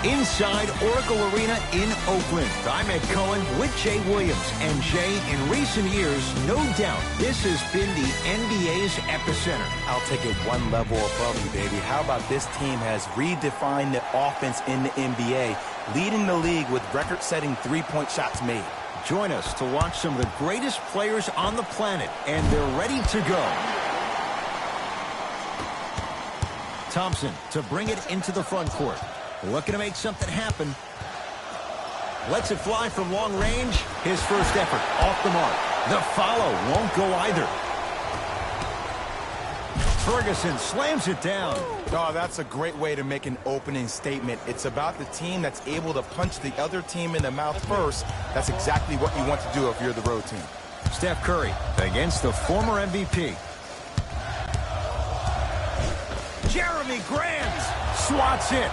Inside Oracle Arena in Oakland, I'm Ed Cohen with Jay Williams. And Jay, in recent years, no doubt, this has been the NBA's epicenter. I'll take it one level above you, baby. How about this team has redefined the offense in the NBA, leading the league with record-setting three-point shots made. Join us to watch some of the greatest players on the planet, and they're ready to go. Thompson to bring it into the front court. Looking to make something happen. Lets it fly from long range. His first effort off the mark. The follow won't go either. Ferguson slams it down. Oh, that's a great way to make an opening statement. It's about the team that's able to punch the other team in the mouth first. That's exactly what you want to do if you're the road team. Steph Curry against the former MVP. Jeremy Grant swats it.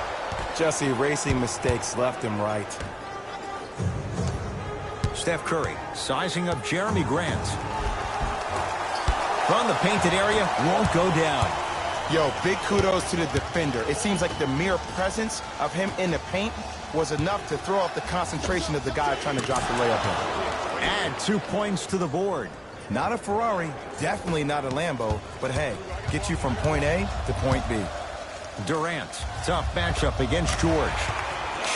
Just erasing mistakes left and right. Steph Curry sizing up Jeremy Grant. From the painted area, won't go down. Yo, big kudos to the defender. It seems like the mere presence of him in the paint was enough to throw off the concentration of the guy trying to drop the layup in. Add 2 points to the board. Not a Ferrari, definitely not a Lambo, but hey, get you from point A to point B. Durant, tough matchup against George.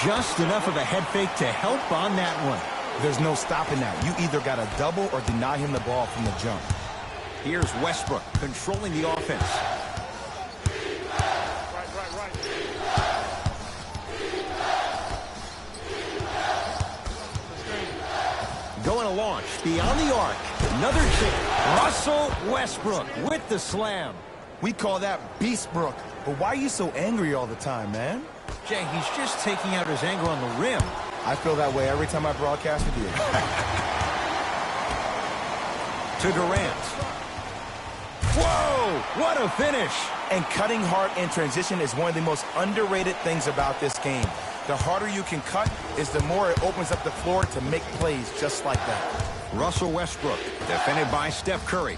Just enough of a head fake to help on that one. There's no stopping that. You either got to double or deny him the ball from the jump. Here's Westbrook controlling the offense. Going to launch beyond the arc. Another chance. Russell Westbrook with the slam. We call that Beastbrook. But why are you so angry all the time, man? Jay, he's just taking out his anger on the rim. I feel that way every time I broadcast with you. To Durant. Whoa! What a finish! And cutting hard in transition is one of the most underrated things about this game. The harder you can cut is the more it opens up the floor to make plays just like that. Russell Westbrook, defended by Steph Curry.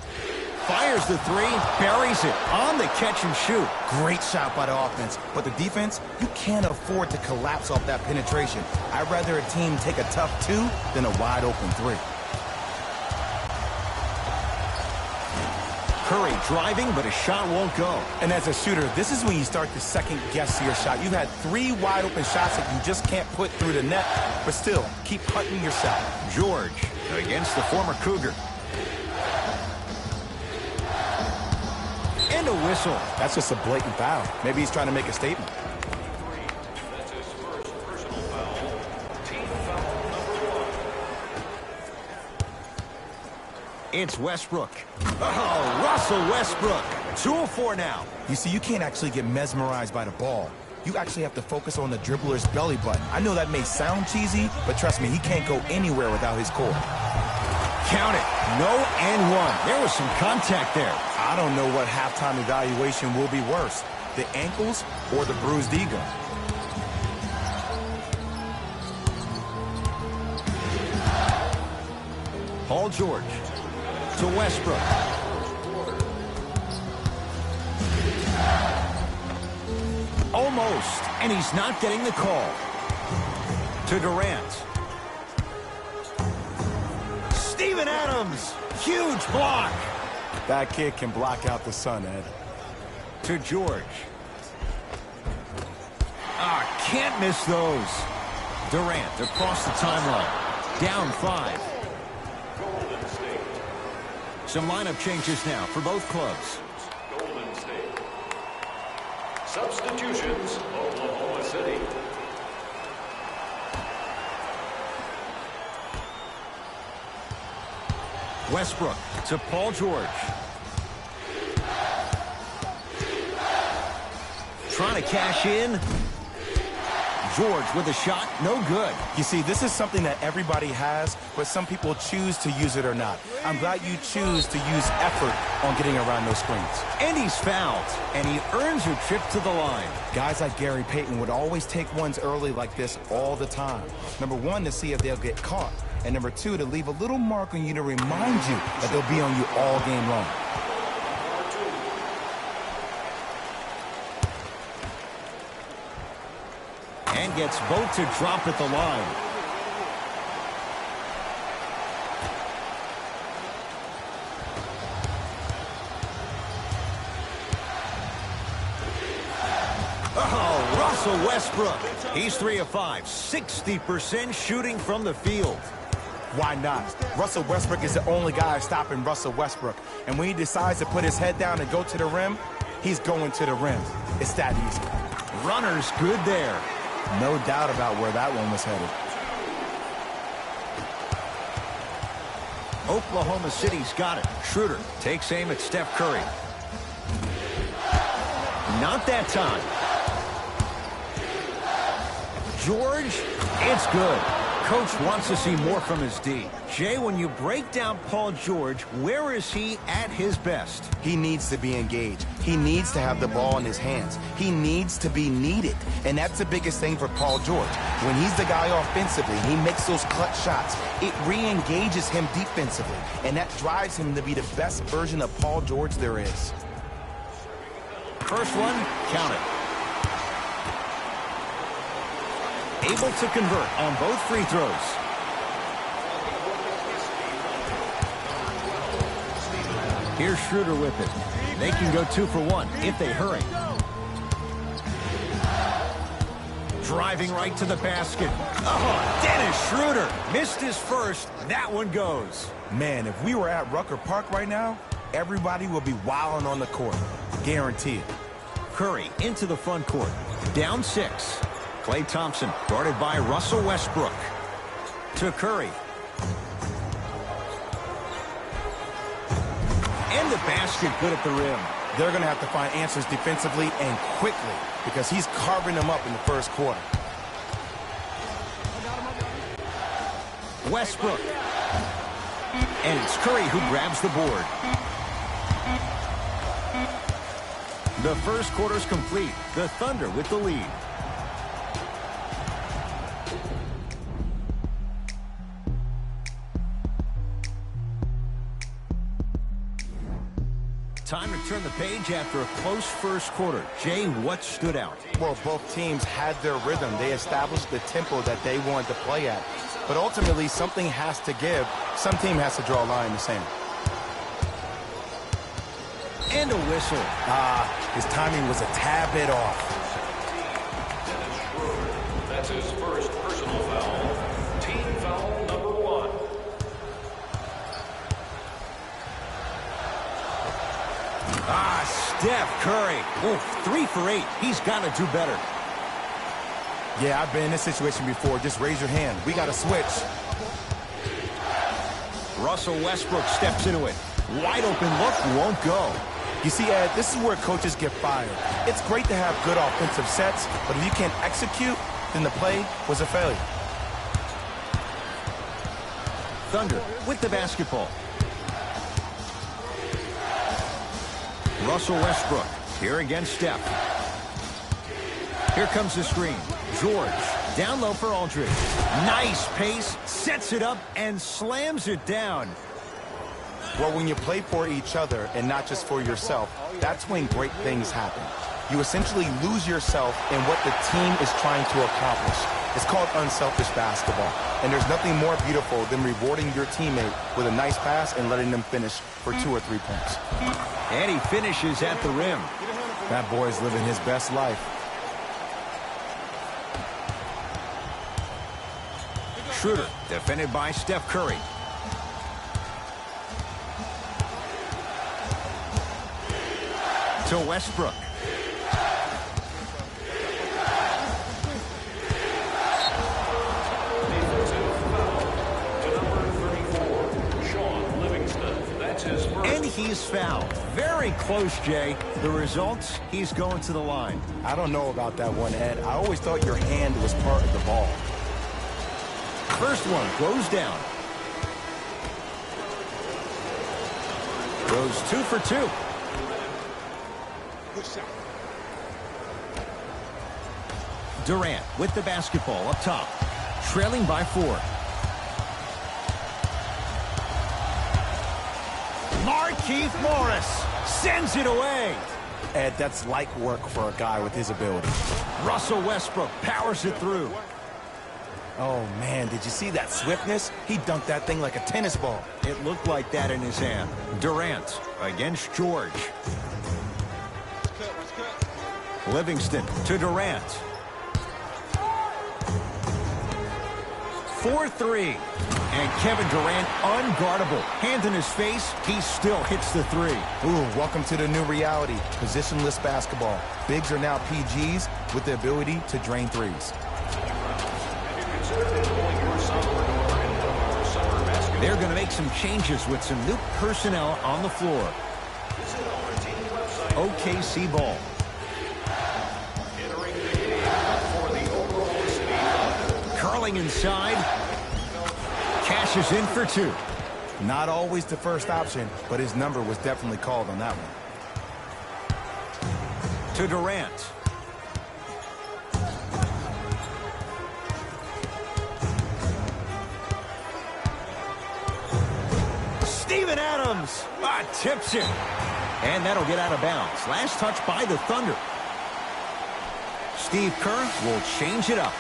Fires the three, buries it on the catch and shoot. Great shot by the offense, but the defense, you can't afford to collapse off that penetration. I'd rather a team take a tough two than a wide open three. Curry driving, but his shot won't go. And as a shooter, this is when you start to second guess your shot. You've had 3 wide open shots that you just can't put through the net, but still, keep hunting your shot. George against the former Cougar. And a whistle. That's just a blatant foul. Maybe he's trying to make a statement. It's Westbrook. Oh, Russell Westbrook. 2 of 4 now. You see, you can't actually get mesmerized by the ball. You actually have to focus on the dribbler's belly button. I know that may sound cheesy, but trust me, he can't go anywhere without his core. Count it. No and one. There was some contact there. I don't know what halftime evaluation will be worse, the ankles or the bruised ego. Paul George to Westbrook. Almost, and he's not getting the call. To Durant. Steven Adams, huge block. That kid can block out the sun, Ed. To George. Can't miss those. Durant across the timeline. Down 5. Some lineup changes now for both clubs. Golden State. Substitutions, Oklahoma City. Westbrook to Paul George. Trying to cash in. George with a shot, no good. You see, this is something that everybody has, but some people choose to use it or not. I'm glad you choose to use effort on getting around those screens. And he's fouled, and he earns a trip to the line. Guys like Gary Payton would always take ones early like this all the time. Number 1, to see if they'll get caught. And number 2, to leave a little mark on you to remind you that they'll be on you all game long. And gets both to drop at the line. Oh, Russell Westbrook. He's 3 of 5, 60% shooting from the field. Why not? Russell Westbrook is the only guy stopping Russell Westbrook. And when he decides to put his head down and go to the rim, he's going to the rim. It's that easy. Runner's good there. No doubt about where that one was headed. Oklahoma City's got it. Schroeder takes aim at Steph Curry. Not that time. George, it's good. Coach wants to see more from his D. Jay, when you break down Paul George, where is he at his best? He needs to be engaged. He needs to have the ball in his hands. He needs to be needed. And that's the biggest thing for Paul George. When he's the guy offensively, he makes those clutch shots. It re-engages him defensively. And that drives him to be the best version of Paul George there is. First one, count it. Able to convert on both free throws. Here's Schroeder with it. They can go 2 for 1 if they hurry. Driving right to the basket. Oh, Dennis Schroeder missed his first. That one goes. Man, if we were at Rucker Park right now, everybody would be wilding on the court. Guarantee it. Curry into the front court. Down 6. Klay Thompson guarded by Russell Westbrook. To Curry. And the basket good at the rim. They're going to have to find answers defensively and quickly because he's carving them up in the first quarter. Westbrook. And it's Curry who grabs the board. The first quarter's complete. The Thunder with the lead. Time to turn the page after a close first quarter. Jay, what stood out? Well, both teams had their rhythm. They established the tempo that they wanted to play at. But ultimately, something has to give. Some team has to draw a line in the sand. And a whistle. His timing was a tad bit off. That's his first personal foul. Team foul number 1. Steph Curry. Oh, 3 for 8. He's got to do better. Yeah, I've been in this situation before. Just raise your hand. We got to switch. Russell Westbrook steps into it. Wide open look, won't go. You see, Ed, this is where coaches get fired. It's great to have good offensive sets, but if you can't execute, then the play was a failure. Thunder with the basketball. Russell Westbrook here against Steph. Here comes the screen. George down low for Aldridge. Nice pace, sets it up and slams it down. Well, when you play for each other and not just for yourself, that's when great things happen. You essentially lose yourself in what the team is trying to accomplish. It's called unselfish basketball. And there's nothing more beautiful than rewarding your teammate with a nice pass and letting them finish for 2 or 3 points. And he finishes at the rim. That boy's living his best life. Schroeder defended by Steph Curry. To Westbrook. And he's fouled. Very close, Jay. The results, he's going to the line. I don't know about that one, Ed. I always thought your hand was part of the ball. First one goes down. Goes 2 for 2. Durant with the basketball up top. Trailing by 4. Markieff Morris sends it away. Ed, that's light work for a guy with his ability. Russell Westbrook powers it through. Oh, man, did you see that swiftness? He dunked that thing like a tennis ball. It looked like that in his hand. Durant against George. Livingston to Durant. 4-3. And Kevin Durant, unguardable. Hand in his face, he still hits the three. Ooh, welcome to the new reality. Positionless basketball. Bigs are now PGs with the ability to drain threes. They're going to make some changes with some new personnel on the floor. OKC ball. Curling inside. Cashes in for two. Not always the first option, but his number was definitely called on that one. To Durant. Steven Adams tips it. And that'll get out of bounds. Last touch by the Thunder. Steve Kerr will change it up.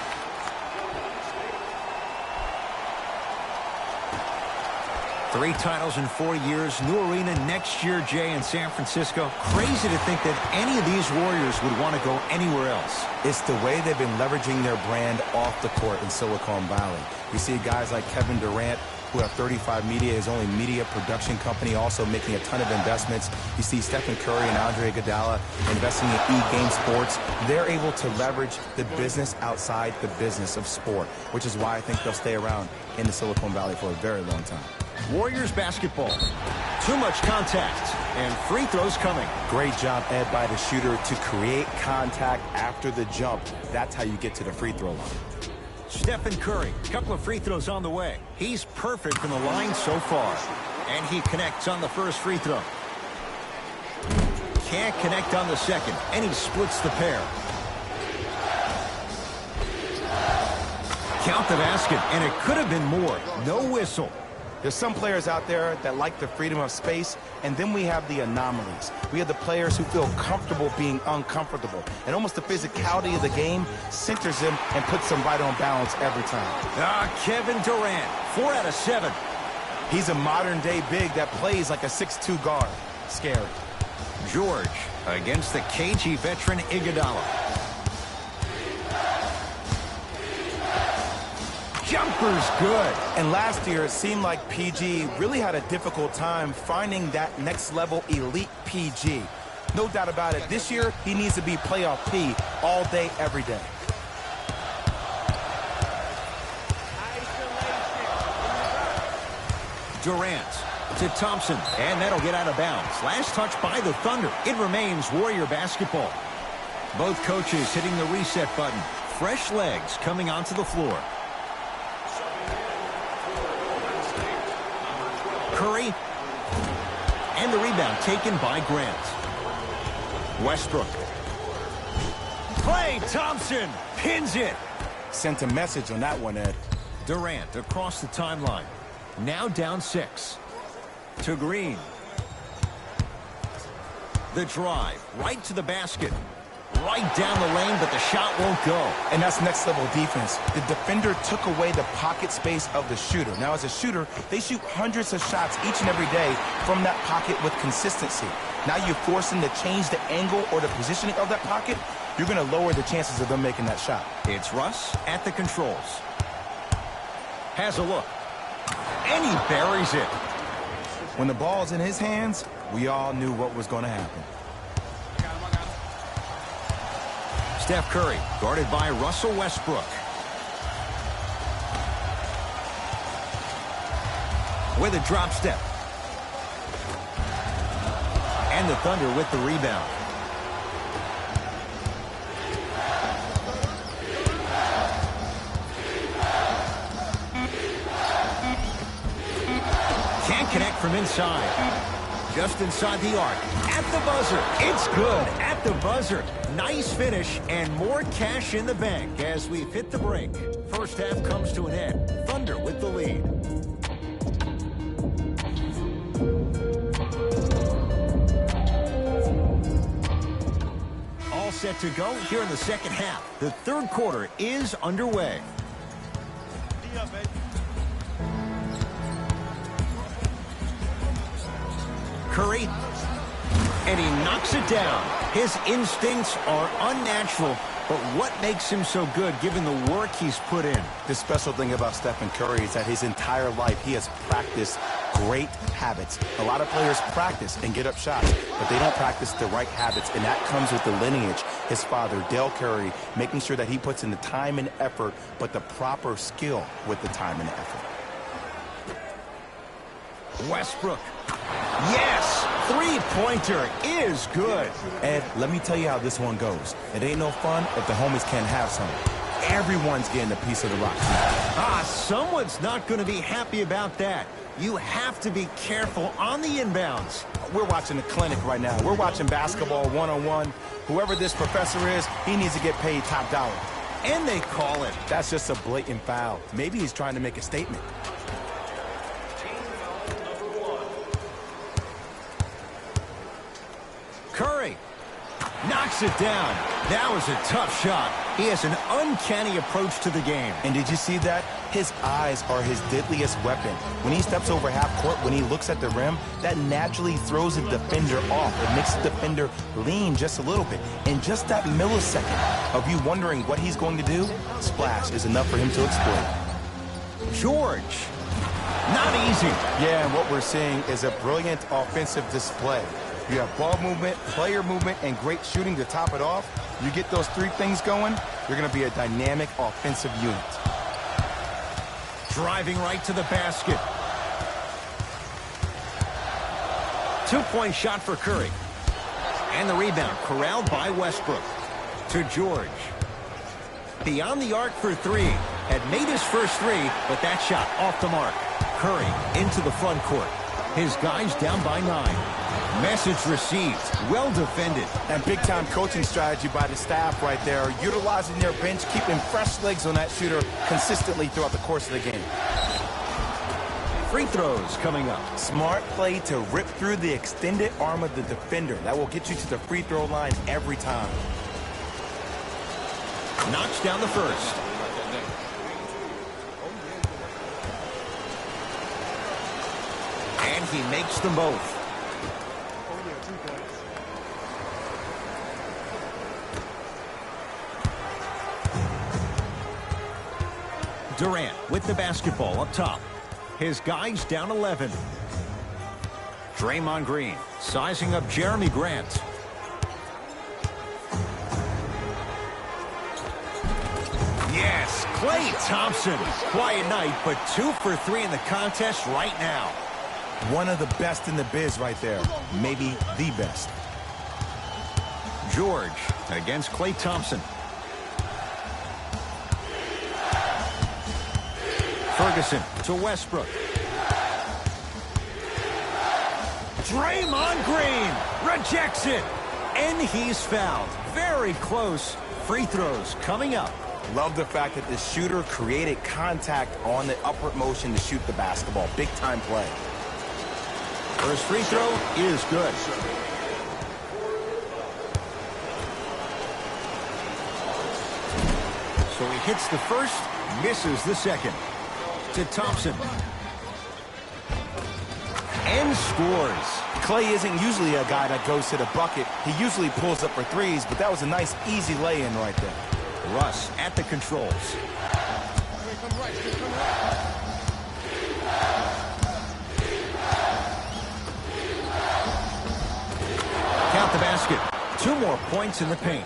Three titles in 4 years. New arena next year, Jay, in San Francisco. Crazy to think that any of these Warriors would want to go anywhere else. It's the way they've been leveraging their brand off the court in Silicon Valley. You see guys like Kevin Durant, who have 35 Media, his only media production company, also making a ton of investments. You see Stephen Curry and Andre Iguodala investing in E-Game Sports. They're able to leverage the business outside the business of sport, which is why I think they'll stay around in the Silicon Valley for a very long time. Warriors basketball. Too much contact, and free throws coming. Great job, Ed, by the shooter to create contact after the jump. That's how you get to the free throw line. Stephen Curry, a couple of free throws on the way. He's perfect from the line so far. And he connects on the first free throw. Can't connect on the second, and he splits the pair. Count the basket, and it could have been more. No whistle. There's some players out there that like the freedom of space, and then we have the anomalies. We have the players who feel comfortable being uncomfortable, and almost the physicality of the game centers them and puts them right on balance every time. Kevin Durant, 4 out of 7. He's a modern-day big that plays like a 6'2 guard. Scary. George against the KG veteran Iguodala. Jumper's good. And last year, it seemed like PG really had a difficult time finding that next-level elite PG. No doubt about it. This year, he needs to be playoff P all day, every day. Durant to Thompson, and that'll get out of bounds. Last touch by the Thunder. It remains Warrior basketball. Both coaches hitting the reset button. Fresh legs coming onto the floor. Curry, and the rebound taken by Grant. Westbrook. Klay Thompson pins it. Sent a message on that one, Ed. Durant across the timeline. Now down 6. To Green. The drive right to the basket. Right down the lane, but the shot won't go. And that's next-level defense. The defender took away the pocket space of the shooter. Now, as a shooter, they shoot hundreds of shots each and every day from that pocket with consistency. Now you force them to change the angle or the positioning of that pocket, you're going to lower the chances of them making that shot. It's Russ at the controls. Has a look. And he buries it. When the ball's in his hands, we all knew what was going to happen. Steph Curry, guarded by Russell Westbrook. With a drop step. And the Thunder with the rebound. Can't connect from inside. Just inside the arc. At the buzzer. It's good. At the buzzer. Nice finish and more cash in the bank as we've hit the break. First half comes to an end. Thunder with the lead. set to go here in the second half. The third quarter is underway. Curry, and he knocks it down. His instincts are unnatural, but what makes him so good given the work he's put in? The special thing about Stephen Curry is that his entire life he has practiced great habits. A lot of players practice and get up shots, but they don't practice the right habits, and that comes with the lineage. His father, Dale Curry, making sure that he puts in the time and effort, but the proper skill with the time and effort. Westbrook. Yes! Three-pointer is good. Ed, let me tell you how this one goes. It ain't no fun if the homies can't have some. Everyone's getting a piece of the rock. Someone's not going to be happy about that. You have to be careful on the inbounds. We're watching a clinic right now. We're watching basketball one-on-one. Whoever this professor is, he needs to get paid top dollar. And they call it. That's just a blatant foul. Maybe he's trying to make a statement. Curry knocks it down. That was a tough shot. He has an uncanny approach to the game. And did you see that? His eyes are his deadliest weapon. When he steps over half court, when he looks at the rim, that naturally throws the defender off. It makes the defender lean just a little bit. And just that millisecond of you wondering what he's going to do, splash is enough for him to exploit. George. Not easy. Yeah, and what we're seeing is a brilliant offensive display. You have ball movement, player movement, and great shooting to top it off. You get those three things going, you're going to be a dynamic offensive unit. Driving right to the basket. Two-point shot for Curry. And the rebound corralled by Westbrook. To George. Beyond the arc for three. Had made his first three, but that shot off the mark. Curry into the front court. His guys down by 9. Message received. Well defended. And big-time coaching strategy by the staff right there. Utilizing their bench, keeping fresh legs on that shooter consistently throughout the course of the game. Free throws coming up. Smart play to rip through the extended arm of the defender. That will get you to the free throw line every time. Knocks down the first. And he makes them both. Durant with the basketball up top. His guys down 11. Draymond Green sizing up Jeremy Grant. Yes, Klay Thompson. Quiet night, but 2 for 3 in the contest right now. One of the best in the biz right there. Maybe the best. George against Klay Thompson. Ferguson to Westbrook. Draymond Green rejects it. And he's fouled. Very close. Free throws coming up. Love the fact that the shooter created contact on the upward motion to shoot the basketball. Big time play. First free throw is good. So he hits the first, misses the second. To Thompson. And scores. Klay isn't usually a guy that goes to the bucket. He usually pulls up for threes, but that was a nice, easy lay-in right there. Russ at the controls. Count the basket. 2 more points in the paint.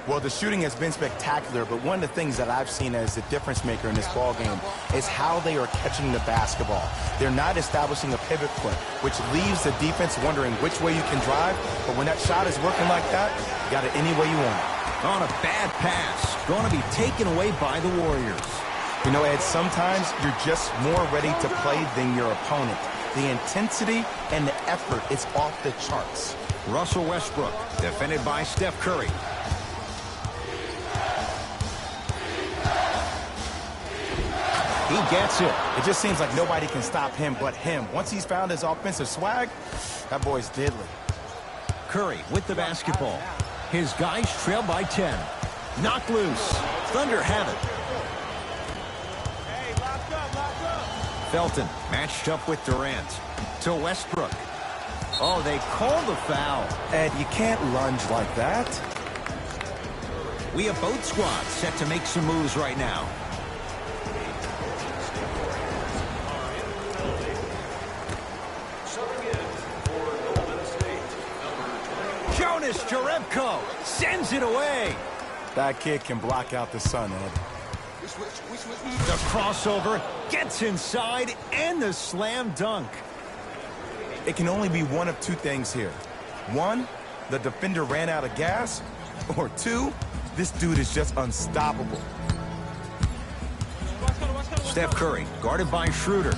Well, the shooting has been spectacular, but one of the things that I've seen as the difference maker in this ballgame is how they are catching the basketball. They're not establishing a pivot foot, which leaves the defense wondering which way you can drive, but when that shot is working like that, you got it any way you want it. On a bad pass, going to be taken away by the Warriors. You know, Ed, sometimes you're just more ready to play than your opponent. The intensity and the effort is off the charts. Russell Westbrook, defended by Steph Curry. He gets it. It just seems like nobody can stop him but him. Once he's found his offensive swag, that boy's deadly. Curry with the basketball. His guys trail by 10. Knocked loose. Thunder have it. Felton matched up with Durant. To Westbrook. Oh, they called the foul. Ed, you can't lunge like that. We have both squads set to make some moves right now. Jonas Jerebko sends it away. That kid can block out the sun, Ed. The crossover gets inside and the slam dunk. It can only be one of two things here. One, the defender ran out of gas. Or two, this dude is just unstoppable. Steph Curry guarded by Schroeder.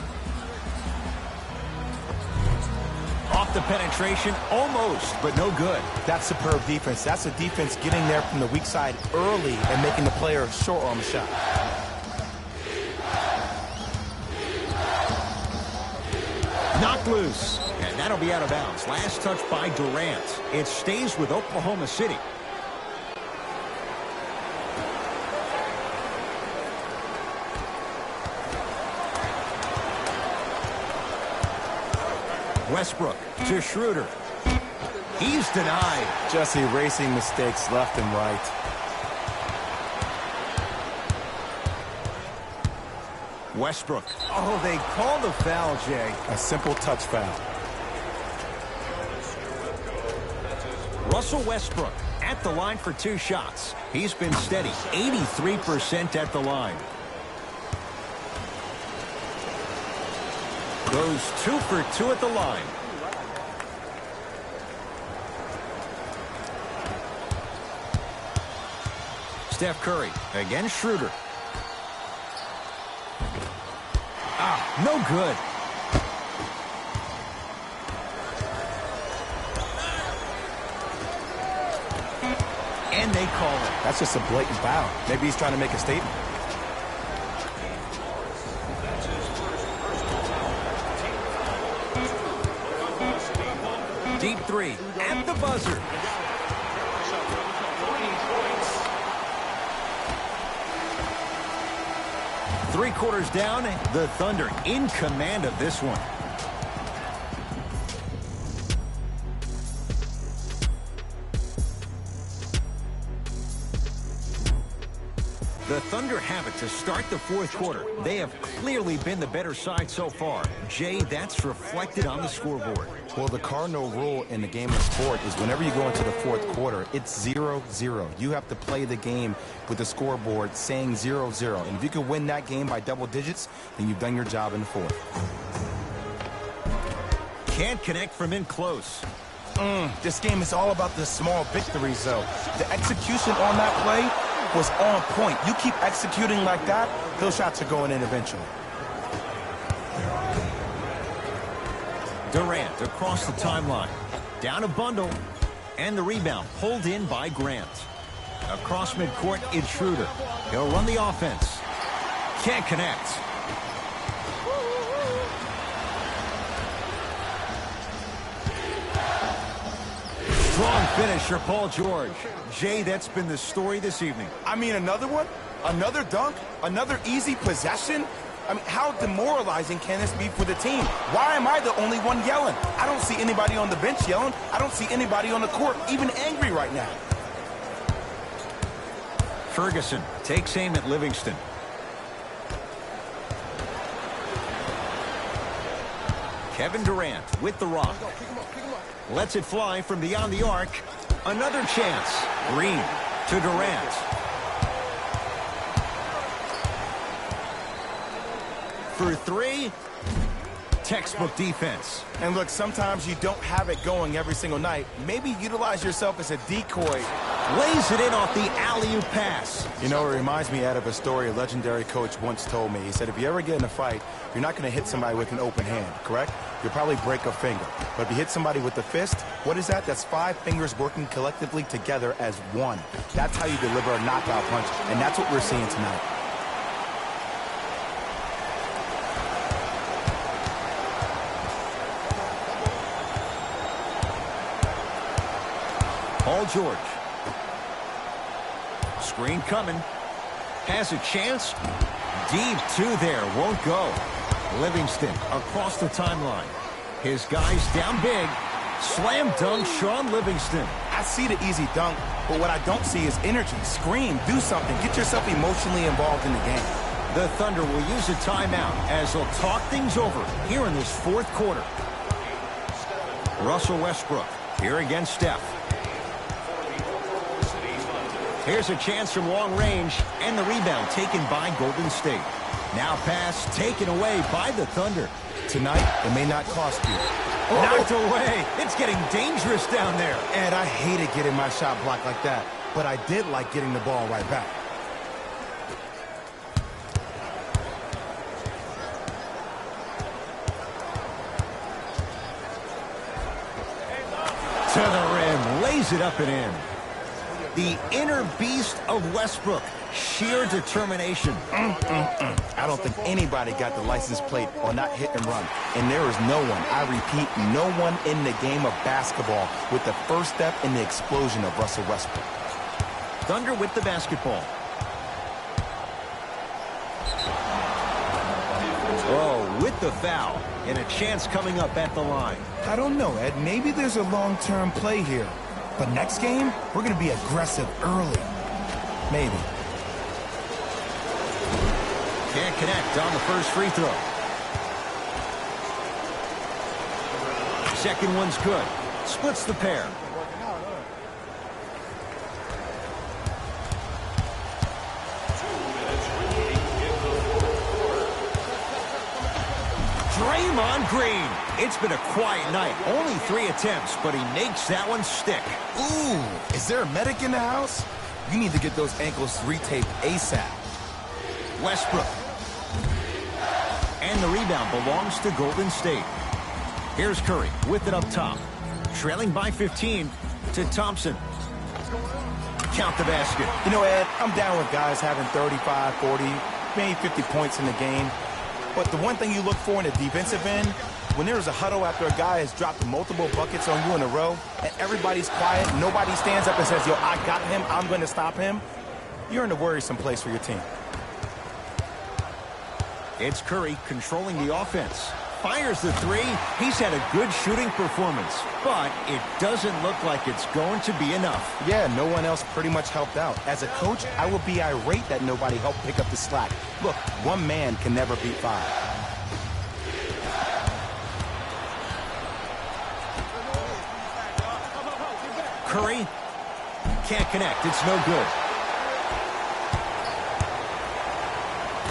Off the penetration, almost, but no good. That's superb defense. That's a defense getting there from the weak side early and making the player short arm a shot. Knocked loose, and that'll be out of bounds. Last touch by Durant. It stays with Oklahoma City. Westbrook to Schroeder. He's denied. Just erasing mistakes left and right. Westbrook. Oh, they call the foul, Jay. A simple touch foul. Russell Westbrook at the line for 2 shots. He's been steady, 83% at the line. Goes 2 for 2 at the line. Steph Curry against Schroeder. No good. And they call it. That's just a blatant foul. Maybe he's trying to make a statement. Deep 3 at the buzzer. Three quarters down, the Thunder in command of this one. The Thunder have it to start the 4th quarter. They have clearly been the better side so far. Jay, that's reflected on the scoreboard. Well, the cardinal rule in the game of sport is whenever you go into the 4th quarter, it's 0-0. You have to play the game with the scoreboard saying 0-0. And if you can win that game by double digits, then you've done your job in the 4th. Can't connect from in close. This game is all about the small victories, though. The execution on that play was on point. You keep executing like that, those shots are going in eventually. Durant across the timeline. Down a bundle. And the rebound pulled in by Grant. Across midcourt, it's Schroeder. He'll run the offense. Can't connect. Strong finisher, Paul George. Jay, that's been the story this evening. I mean, another one? Another dunk? Another easy possession? I mean, how demoralizing can this be for the team? Why am I the only one yelling? I don't see anybody on the bench yelling. I don't see anybody on the court even angry right now. Ferguson takes aim at Livingston. Kevin Durant with the rock. Lets it fly from beyond the arc. Another chance. Green to Durant. For 3. Textbook defense. And look, sometimes you don't have it going every single night. Maybe utilize yourself as a decoy. Lays it in off the alley-oop pass. You know, it reminds me out of a story a legendary coach once told me. He said, if you ever get in a fight, you're not going to hit somebody with an open hand, correct? You'll probably break a finger. But if you hit somebody with the fist, what is that? That's 5 fingers working collectively together as one. That's how you deliver a knockout punch, and that's what we're seeing tonight. Paul George Screen coming. Has a chance. Deep two there. Won't go. Livingston across the timeline. His guys down big. Slam dunk, Sean Livingston. I see the easy dunk, but what I don't see is energy. Scream, do something. Get yourself emotionally involved in the game. The Thunder will use a timeout as they'll talk things over here in this fourth quarter. Russell Westbrook here against Steph. Here's a chance from long range, and the rebound taken by Golden State. Now pass taken away by the Thunder. Tonight, it may not cost you. Knocked away. It's getting dangerous down there. Ed, I hated getting my shot blocked like that, but I did like getting the ball right back. To the rim, lays it up and in. The inner beast of Westbrook, sheer determination. I don't think anybody got the license plate on that hit and run. And there is no one, I repeat, no one in the game of basketball with the first step in the explosion of Russell Westbrook. Thunder with the basketball. Oh, with the foul. And a chance coming up at the line. I don't know, Ed. Maybe there's a long-term play here. But next game, we're going to be aggressive early. Maybe. Can't connect on the first free throw. Second one's good. Splits the pair. Draymond Green. It's been a quiet night. Only 3 attempts, but he makes that one stick. Ooh, is there a medic in the house? You need to get those ankles retaped ASAP. Westbrook. And the rebound belongs to Golden State. Here's Curry with it up top. Trailing by 15 to Thompson. Count the basket. You know, Ed, I'm down with guys having 35, 40, maybe 50 points in the game. But the one thing you look for in the defensive end, when there is a huddle after a guy has dropped multiple buckets on you in a row, and everybody's quiet, nobody stands up and says, yo, I got him, I'm going to stop him, you're in a worrisome place for your team. It's Curry controlling the offense. Fires the three. He's had a good shooting performance, but it doesn't look like it's going to be enough. Yeah, no one else pretty much helped out. As a coach, I would be irate that nobody helped pick up the slack. Look, one man can never beat 5. Curry can't connect. It's no good.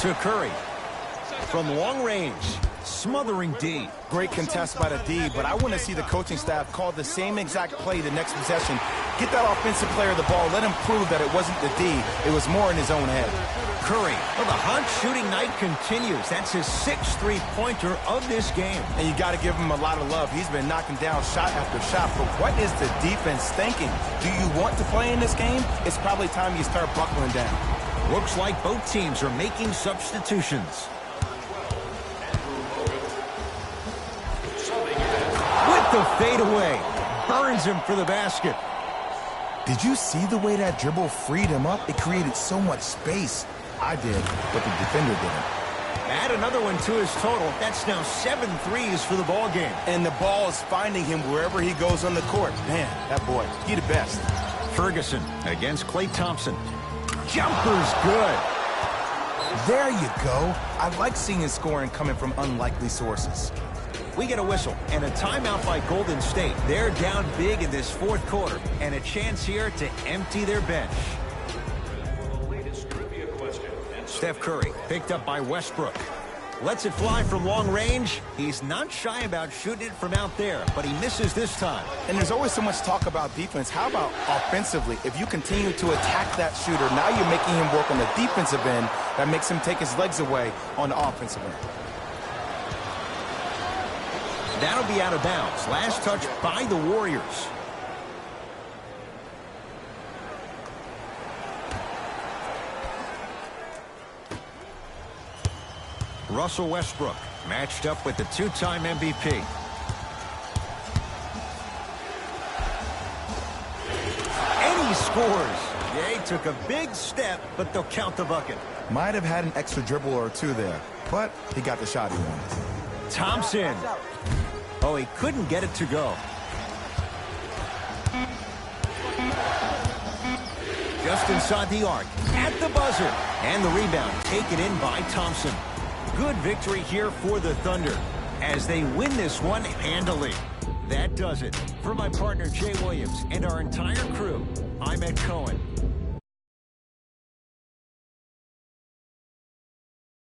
To Curry. From long range. Smothering D. Great contest by the D, but I want to see the coaching staff call the same exact play the next possession. Get that offensive player the ball. Let him prove that it wasn't the D. It was more in his own head. Curry. Well, the hot shooting night continues. That's his 6th three-pointer of this game. And you got to give him a lot of love. He's been knocking down shot after shot. But what is the defense thinking? Do you want to play in this game? It's probably time you start buckling down. Looks like both teams are making substitutions. The fadeaway burns him for the basket. Did you see the way that dribble freed him up? It created so much space. I did, but the defender didn't. Add another one to his total. That's now 7 threes for the ball game. And the ball is finding him wherever he goes on the court. Man, that boy, he the best. Ferguson against Klay Thompson. Jumper's good. There you go. I like seeing his scoring coming from unlikely sources. We get a whistle and a timeout by Golden State. They're down big in this fourth quarter and a chance here to empty their bench. Steph Curry picked up by Westbrook. Lets it fly from long range. He's not shy about shooting it from out there, but he misses this time. And there's always so much talk about defense. How about offensively? If you continue to attack that shooter, now you're making him work on the defensive end. That makes him take his legs away on the offensive end. That'll be out of bounds. Last touch by the Warriors. Russell Westbrook matched up with the 2-time MVP. And he scores. Yeah, he took a big step, but they'll count the bucket. Might have had an extra dribble or two there, but he got the shot he wanted. Thompson. Oh, he couldn't get it to go. Just inside the arc, at the buzzer. And the rebound taken in by Thompson. Good victory here for the Thunder as they win this one handily. That does it. For my partner, Jay Williams, and our entire crew, I'm Ed Cohen.